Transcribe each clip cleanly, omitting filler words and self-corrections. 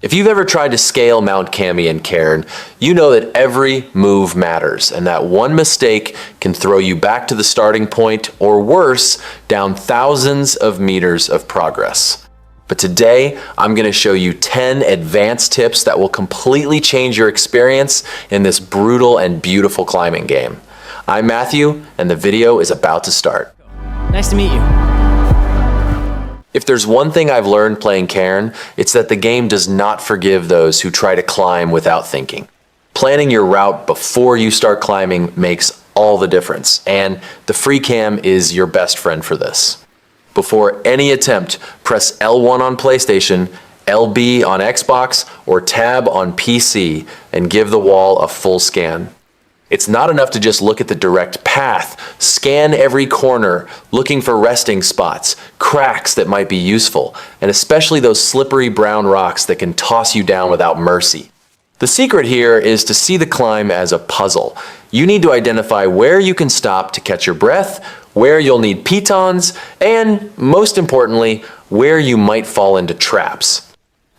If you've ever tried to scale Mount Cami in Cairn, you know that every move matters and that one mistake can throw you back to the starting point or worse, down thousands of meters of progress. But today, I'm going to show you 10 advanced tips that will completely change your experience in this brutal and beautiful climbing game. I'm Matthew, and the video is about to start. Nice to meet you. If there's one thing I've learned playing Cairn, it's that the game does not forgive those who try to climb without thinking. Planning your route before you start climbing makes all the difference, and the free cam is your best friend for this. Before any attempt, press L1 on PlayStation, LB on Xbox, or Tab on PC, and give the wall a full scan. It's not enough to just look at the direct path. Scan every corner, looking for resting spots, cracks that might be useful, and especially those slippery brown rocks that can toss you down without mercy. The secret here is to see the climb as a puzzle. You need to identify where you can stop to catch your breath, where you'll need pitons, and most importantly, where you might fall into traps.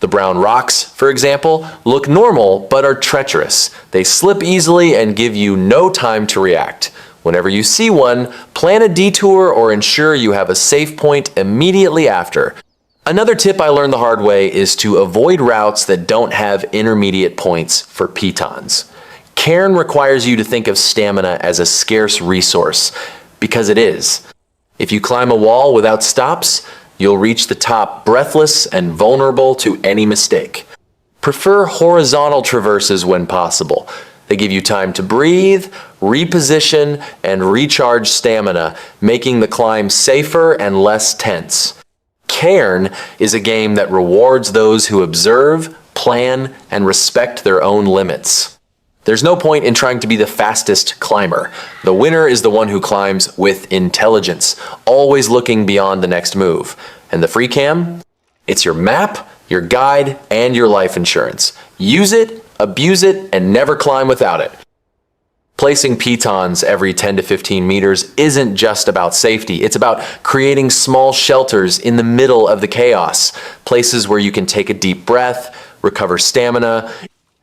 The brown rocks, for example, look normal but are treacherous. They slip easily and give you no time to react. Whenever you see one, plan a detour or ensure you have a safe point immediately after. Another tip I learned the hard way is to avoid routes that don't have intermediate points for pitons. Cairn requires you to think of stamina as a scarce resource, because it is. If you climb a wall without stops, you'll reach the top breathless and vulnerable to any mistake. Prefer horizontal traverses when possible. They give you time to breathe, reposition, and recharge stamina, making the climb safer and less tense. Cairn is a game that rewards those who observe, plan, and respect their own limits. There's no point in trying to be the fastest climber. The winner is the one who climbs with intelligence, always looking beyond the next move. And the free cam? It's your map, your guide, and your life insurance. Use it, abuse it, and never climb without it. Placing pitons every 10 to 15 meters isn't just about safety. It's about creating small shelters in the middle of the chaos, places where you can take a deep breath, recover stamina,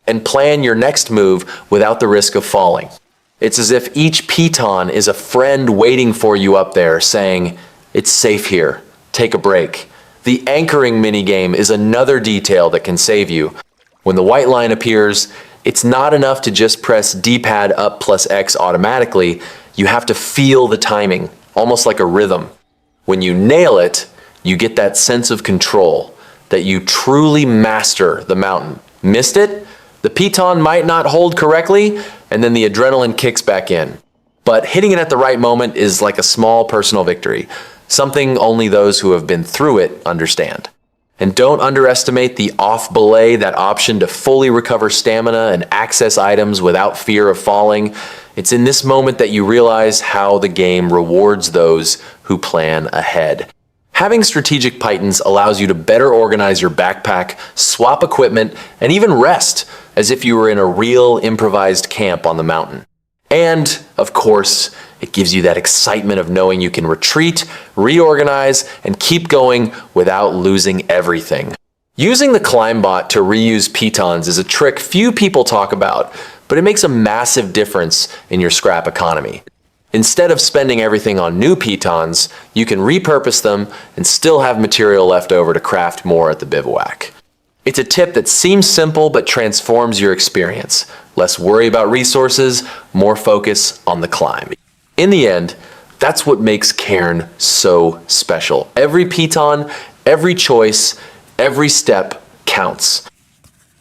and plan your next move without the risk of falling. It's as if each piton is a friend waiting for you up there saying, "It's safe here, take a break." The anchoring minigame is another detail that can save you. When the white line appears, it's not enough to just press D-pad up plus X automatically. You have to feel the timing, almost like a rhythm. When you nail it, you get that sense of control, that you truly master the mountain. Missed it? The piton might not hold correctly, and then the adrenaline kicks back in. But hitting it at the right moment is like a small personal victory, something only those who have been through it understand. And don't underestimate the off belay, that option to fully recover stamina and access items without fear of falling. It's in this moment that you realize how the game rewards those who plan ahead. Having strategic pitons allows you to better organize your backpack, swap equipment, and even rest, as if you were in a real improvised camp on the mountain. And, of course, it gives you that excitement of knowing you can retreat, reorganize, and keep going without losing everything. Using the ClimbBot to reuse pitons is a trick few people talk about, but it makes a massive difference in your scrap economy. Instead of spending everything on new pitons, you can repurpose them and still have material left over to craft more at the bivouac. It's a tip that seems simple but transforms your experience. Less worry about resources, more focus on the climb. In the end, that's what makes Cairn so special. Every piton, every choice, every step counts.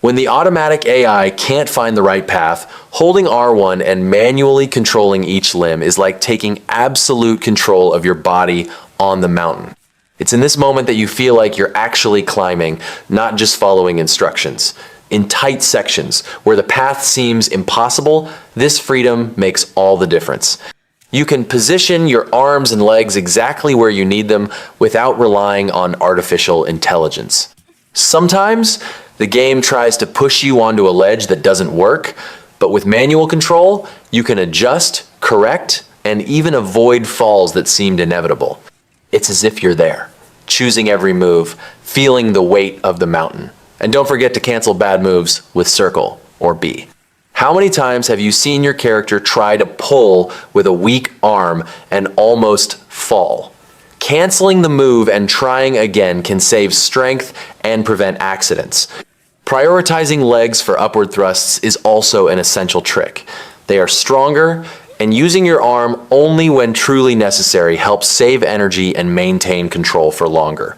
When the automatic AI can't find the right path, holding R1 and manually controlling each limb is like taking absolute control of your body on the mountain. It's in this moment that you feel like you're actually climbing, not just following instructions. In tight sections, where the path seems impossible, this freedom makes all the difference. You can position your arms and legs exactly where you need them without relying on artificial intelligence. Sometimes, the game tries to push you onto a ledge that doesn't work, but with manual control, you can adjust, correct, and even avoid falls that seemed inevitable. It's as if you're there, choosing every move, feeling the weight of the mountain. And don't forget to cancel bad moves with circle or B. How many times have you seen your character try to pull with a weak arm and almost fall? Canceling the move and trying again can save strength and prevent accidents. Prioritizing legs for upward thrusts is also an essential trick. They are stronger, and using your arm only when truly necessary helps save energy and maintain control for longer.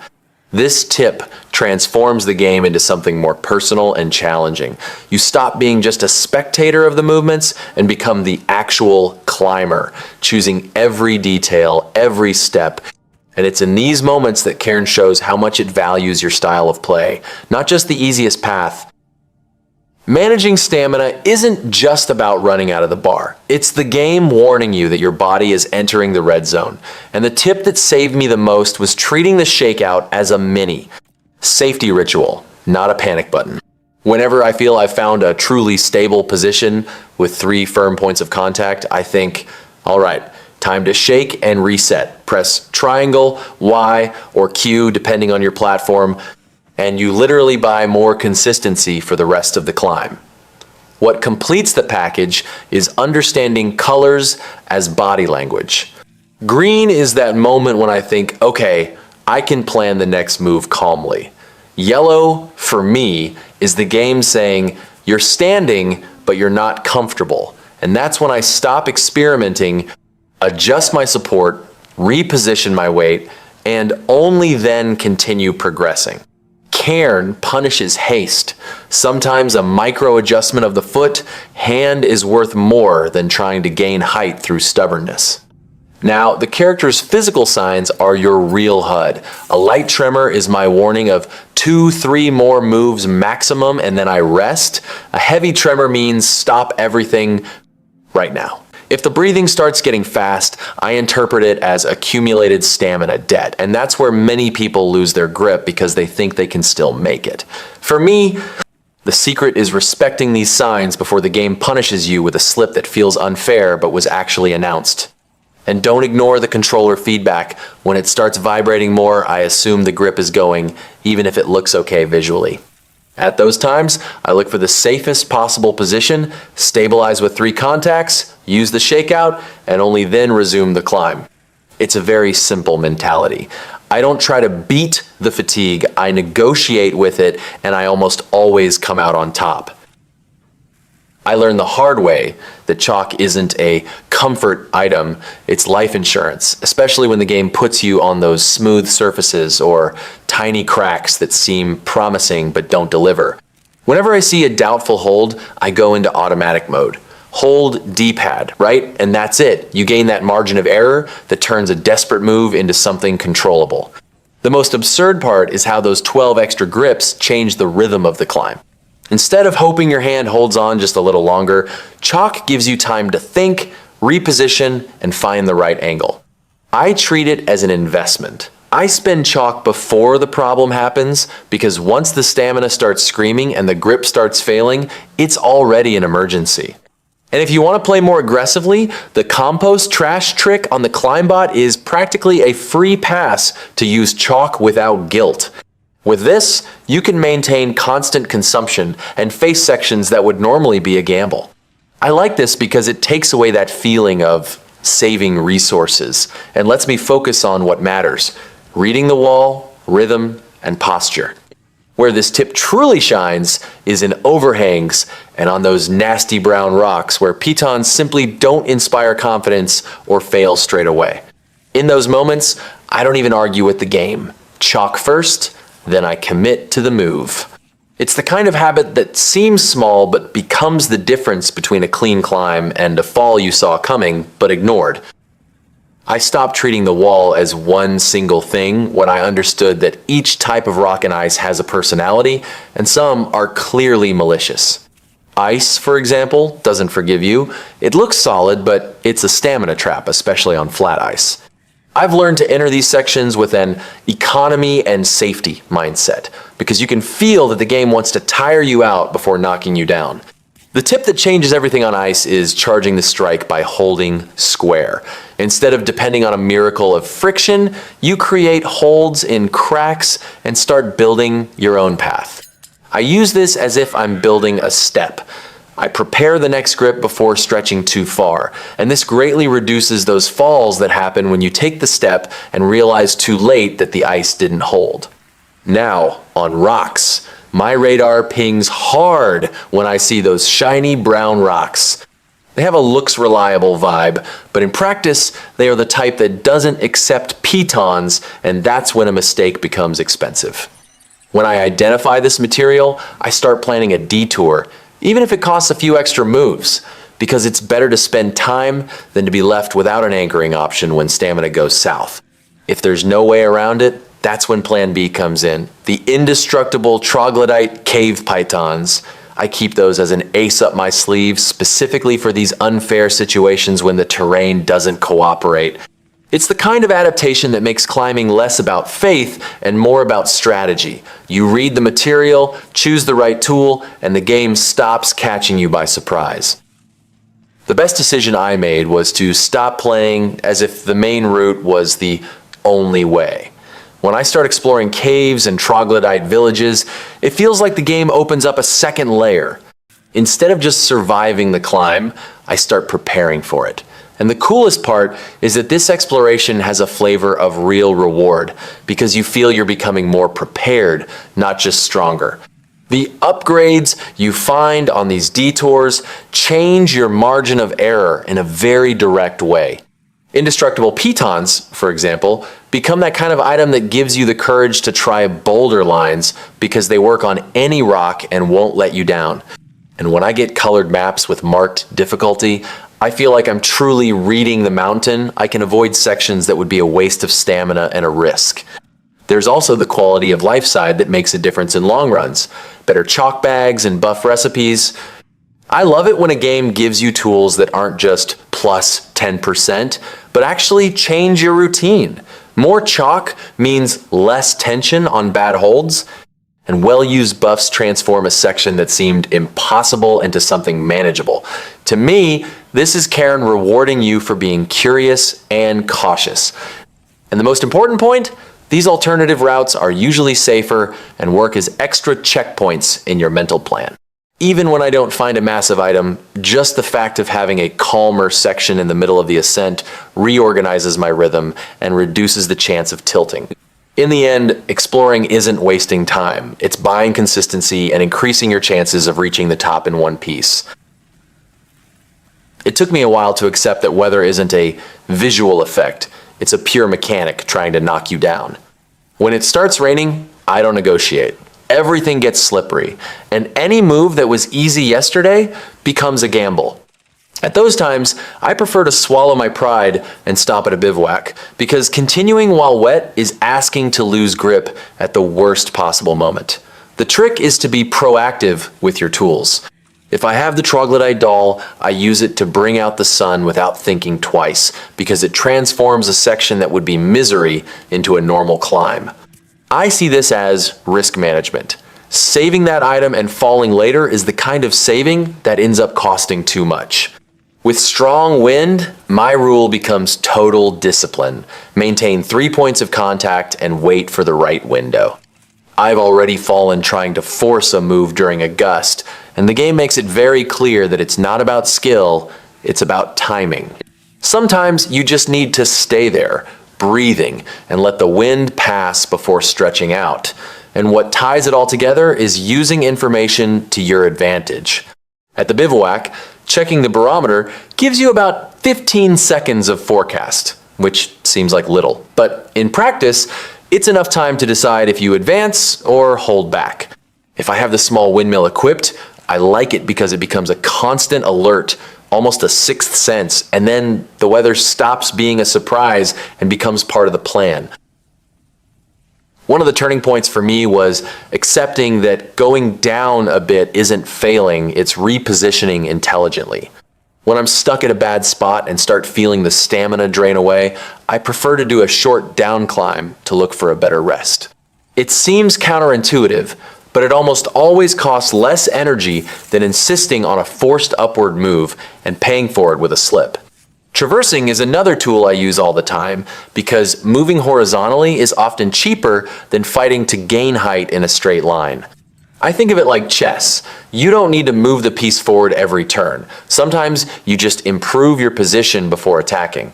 This tip transforms the game into something more personal and challenging. You stop being just a spectator of the movements and become the actual climber, choosing every detail, every step. And it's in these moments that Cairn shows how much it values your style of play, not just the easiest path. Managing stamina isn't just about running out of the bar. It's the game warning you that your body is entering the red zone. And the tip that saved me the most was treating the shakeout as a mini safety ritual, not a panic button. Whenever I feel I've found a truly stable position with 3 firm points of contact, I think, all right, time to shake and reset. Press triangle, Y, or Q, depending on your platform, and you literally buy more consistency for the rest of the climb. What completes the package is understanding colors as body language. Green is that moment when I think, okay, I can plan the next move calmly. Yellow, for me, is the game saying, you're standing, but you're not comfortable. And that's when I stop experimenting, adjust my support, reposition my weight, and only then continue progressing. Cairn punishes haste. Sometimes a micro adjustment of the foot hand is worth more than trying to gain height through stubbornness. Now, the character's physical signs are your real HUD. A light tremor is my warning of 2-3 more moves maximum and then I rest. A heavy tremor means stop everything right now. If the breathing starts getting fast, I interpret it as accumulated stamina debt, and that's where many people lose their grip because they think they can still make it. For me, the secret is respecting these signs before the game punishes you with a slip that feels unfair but was actually announced. And don't ignore the controller feedback. When it starts vibrating more, I assume the grip is going, even if it looks okay visually. At those times, I look for the safest possible position, stabilize with 3 contacts, use the shakeout, and only then resume the climb. It's a very simple mentality. I don't try to beat the fatigue, I negotiate with it, and I almost always come out on top. I learned the hard way that chalk isn't a comfort item, it's life insurance, especially when the game puts you on those smooth surfaces or tiny cracks that seem promising but don't deliver. Whenever I see a doubtful hold, I go into automatic mode. Hold D-pad, right? And that's it. You gain that margin of error that turns a desperate move into something controllable. The most absurd part is how those 12 extra grips change the rhythm of the climb. Instead of hoping your hand holds on just a little longer, chalk gives you time to think, reposition, and find the right angle. I treat it as an investment. I spend chalk before the problem happens because once the stamina starts screaming and the grip starts failing, it's already an emergency. And if you want to play more aggressively, the compost trash trick on the Climbot is practically a free pass to use chalk without guilt. With this, you can maintain constant consumption and face sections that would normally be a gamble. I like this because it takes away that feeling of saving resources and lets me focus on what matters: reading the wall, rhythm, and posture. Where this tip truly shines is in overhangs and on those nasty brown rocks where pitons simply don't inspire confidence or fail straight away. In those moments, I don't even argue with the game. Chalk first, then I commit to the move. It's the kind of habit that seems small but becomes the difference between a clean climb and a fall you saw coming but ignored. I stopped treating the wall as one single thing when I understood that each type of rock and ice has a personality, and some are clearly malicious. Ice, for example, doesn't forgive you. It looks solid, but it's a stamina trap, especially on flat ice. I've learned to enter these sections with an economy and safety mindset, because you can feel that the game wants to tire you out before knocking you down. The tip that changes everything on ice is charging the strike by holding square. Instead of depending on a miracle of friction, you create holds in cracks and start building your own path. I use this as if I'm building a step. I prepare the next grip before stretching too far, and this greatly reduces those falls that happen when you take the step and realize too late that the ice didn't hold. Now, on rocks, my radar pings hard when I see those shiny brown rocks. They have a looks reliable vibe, but in practice, they are the type that doesn't accept pitons, and that's when a mistake becomes expensive. When I identify this material, I start planning a detour, even if it costs a few extra moves, because it's better to spend time than to be left without an anchoring option when stamina goes south. If there's no way around it, that's when Plan B comes in. The indestructible troglodyte cave pythons. I keep those as an ace up my sleeve, specifically for these unfair situations when the terrain doesn't cooperate. It's the kind of adaptation that makes climbing less about faith and more about strategy. You read the material, choose the right tool, and the game stops catching you by surprise. The best decision I made was to stop playing as if the main route was the only way. When I start exploring caves and troglodyte villages, it feels like the game opens up a second layer. Instead of just surviving the climb, I start preparing for it. And the coolest part is that this exploration has a flavor of real reward, because you feel you're becoming more prepared, not just stronger. The upgrades you find on these detours change your margin of error in a very direct way. Indestructible pitons, for example, become that kind of item that gives you the courage to try boulder lines because they work on any rock and won't let you down. And when I get colored maps with marked difficulty, I feel like I'm truly reading the mountain. I can avoid sections that would be a waste of stamina and a risk. There's also the quality of life side that makes a difference in long runs. Better chalk bags and buff recipes. I love it when a game gives you tools that aren't just plus 10%, but actually change your routine. More chalk means less tension on bad holds, and well-used buffs transform a section that seemed impossible into something manageable. To me, this is Cairn rewarding you for being curious and cautious. And the most important point, these alternative routes are usually safer and work as extra checkpoints in your mental plan. Even when I don't find a massive item, just the fact of having a calmer section in the middle of the ascent reorganizes my rhythm and reduces the chance of tilting. In the end, exploring isn't wasting time. It's buying consistency and increasing your chances of reaching the top in one piece. It took me a while to accept that weather isn't a visual effect. It's a pure mechanic trying to knock you down. When it starts raining, I don't negotiate. Everything gets slippery, and any move that was easy yesterday becomes a gamble. At those times, I prefer to swallow my pride and stop at a bivouac, because continuing while wet is asking to lose grip at the worst possible moment. The trick is to be proactive with your tools. If I have the troglodyte doll, I use it to bring out the sun without thinking twice, because it transforms a section that would be misery into a normal climb. I see this as risk management. Saving that item and falling later is the kind of saving that ends up costing too much. With strong wind, my rule becomes total discipline. Maintain 3 points of contact and wait for the right window. I've already fallen trying to force a move during a gust, and the game makes it very clear that it's not about skill, it's about timing. Sometimes you just need to stay there, breathing, and let the wind pass before stretching out. And what ties it all together is using information to your advantage. At the bivouac, checking the barometer gives you about 15 seconds of forecast, which seems like little. But in practice, it's enough time to decide if you advance or hold back. If I have the small windmill equipped, I like it because it becomes a constant alert, almost a sixth sense, and then the weather stops being a surprise and becomes part of the plan. One of the turning points for me was accepting that going down a bit isn't failing, it's repositioning intelligently. When I'm stuck at a bad spot and start feeling the stamina drain away, I prefer to do a short down climb to look for a better rest. It seems counterintuitive, but it almost always costs less energy than insisting on a forced upward move and paying for it with a slip. Traversing is another tool I use all the time because moving horizontally is often cheaper than fighting to gain height in a straight line. I think of it like chess. You don't need to move the piece forward every turn. Sometimes you just improve your position before attacking.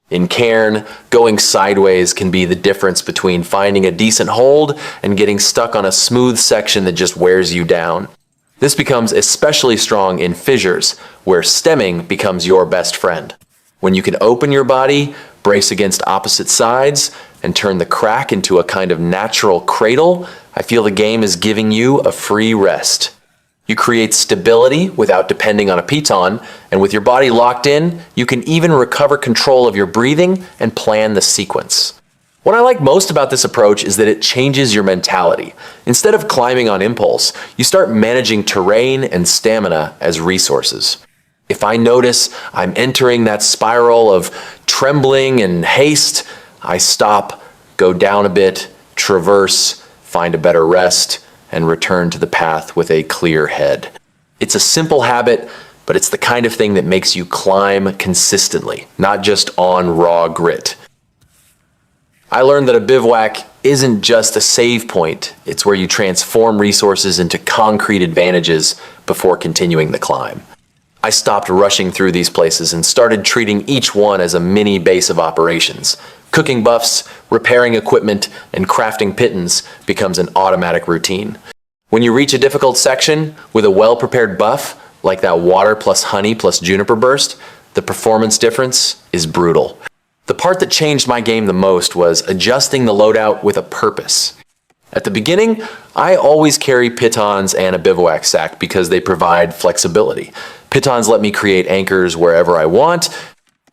In Cairn, going sideways can be the difference between finding a decent hold and getting stuck on a smooth section that just wears you down. This becomes especially strong in fissures, where stemming becomes your best friend. When you can open your body, brace against opposite sides, and turn the crack into a kind of natural cradle, I feel the game is giving you a free rest. You create stability without depending on a piton, and with your body locked in, you can even recover control of your breathing and plan the sequence. What I like most about this approach is that it changes your mentality. Instead of climbing on impulse, you start managing terrain and stamina as resources. If I notice I'm entering that spiral of trembling and haste, I stop, go down a bit, traverse, find a better rest, and return to the path with a clear head. It's a simple habit, but it's the kind of thing that makes you climb consistently, not just on raw grit. I learned that a bivouac isn't just a save point, it's where you transform resources into concrete advantages before continuing the climb. I stopped rushing through these places and started treating each one as a mini base of operations. Cooking buffs, repairing equipment, and crafting pittons becomes an automatic routine. When you reach a difficult section with a well-prepared buff, like that water plus honey plus juniper burst, the performance difference is brutal. The part that changed my game the most was adjusting the loadout with a purpose. At the beginning, I always carry pitons and a bivouac sack because they provide flexibility. Pitons let me create anchors wherever I want,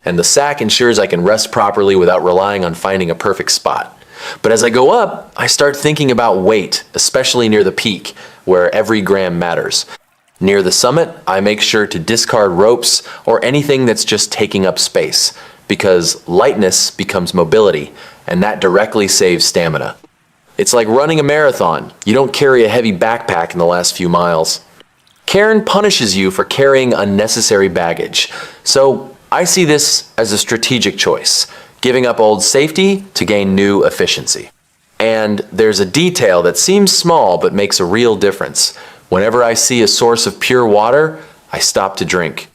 and the sack ensures I can rest properly without relying on finding a perfect spot. But as I go up, I start thinking about weight, especially near the peak, where every gram matters. Near the summit, I make sure to discard ropes or anything that's just taking up space, because lightness becomes mobility, and that directly saves stamina. It's like running a marathon. You don't carry a heavy backpack in the last few miles. Cairn punishes you for carrying unnecessary baggage, so I see this as a strategic choice, giving up old safety to gain new efficiency. And there's a detail that seems small but makes a real difference. Whenever I see a source of pure water, I stop to drink.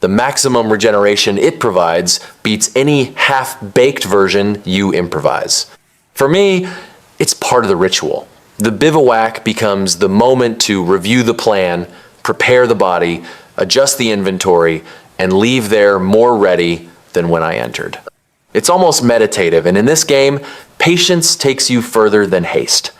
The maximum regeneration it provides beats any half-baked version you improvise. For me, it's part of the ritual. The bivouac becomes the moment to review the plan, prepare the body, adjust the inventory, and leave there more ready than when I entered. It's almost meditative, and in this game, patience takes you further than haste.